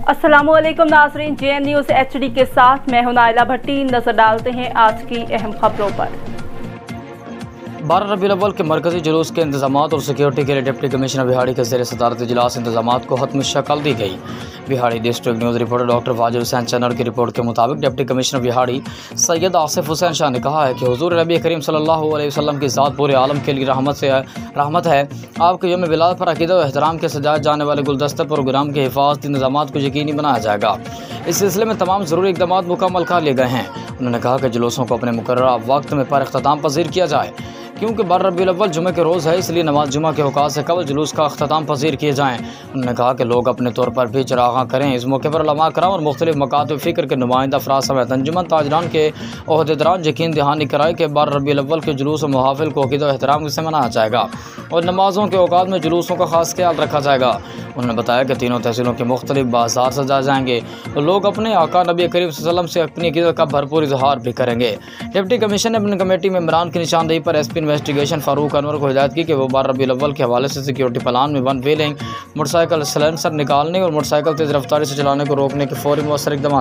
अस्सलामुअलैकुम नाज़रीन, JN news HD के साथ मैं हूं नाइला भट्टी। नजर डालते हैं आज की अहम खबरों पर। 12 रबीउल अव्वल के मरकजी जुलूस के इंतजाम और सिक्योरिटी के लिए डिप्टी कमिश्नर बिहाड़ी के ज़ेर सदारत इजलास इंतजाम को हतमी शक्ल दी गई। बिहाड़ी district news reporter doctor Wajid Hussain Channar की रिपोर्ट के मुताबिक डिप्टी कमिश्नर बिहाड़ी सैयद आसिफ हुसैन शाह ने कहा है कि हुजूर नबी करीम सल्लल्लाहु अलैहि वसल्लम की ज़ात पूरे आलम के लिए रहमत है। आपके यौम मिलाद पर अक़ीदा व एहतराम के सजाए जाने वाले गुलदस्ते प्रोग्राम के हिफाजती इंतजाम को यकीनी बनाया जाएगा। इस सिलसिले में तमाम ज़रूरी इक़दाम मुकम्मल कर लिए गए हैं। उन्होंने कहा कि जुलूसों को अपने मुकर्रर वक्त में पर अख्ताम पज़ीर किया जाए, क्योंकि 12 रबीउल अव्वल जुमे के रोज़ है, इसलिए नमाज जुमा के औकात से कबल जुलूस का अख्ताम पज़ीर किए जाएँ। उन्होंने कहा कि लोग अपने तौर पर भी चरागां करें। इस मौके पर उलमा कराम और मुख्तलिफ मकातब फ़िक्र के नुमाइंदा अफराद समेत अंजुमन ताजरान के ओहदेदारान यकीन दहानी कराए कि 12 रबीउल अव्वल के जुलूस और महाफिल को अक़ीदा व एहतराम से मनाया जाएगा और नमाज़ों के औकात में जुलूसों का खास ख्याल रखा जाएगा। उन्होंने बताया कि तीनों तहसीलों के मुख्तलिफ बाज़ार सजाए जाएंगे तो लोग अपने आका नबी करीम सल्लल्लाहु अलैहि वसल्लम से अपनी अक़ीदत का भरपूर इजहार भी करेंगे। डिप्टी कमिश्नर ने अपनी कमेटी मेंबरान की निशानदेही पर SP इन्वेस्टिगेशन फारूक अनवर को हिदायत की कि वो 12 रबीउल अव्वल के हवाले से सिक्योरिटी प्लान में वन व्हीलिंग, मोटरसाइकिल सलेंसर निकालने और मोटरसाइकिल तेज़ रफ्तारी से चलाने को रोकने के फौरी मौसर इक़दाम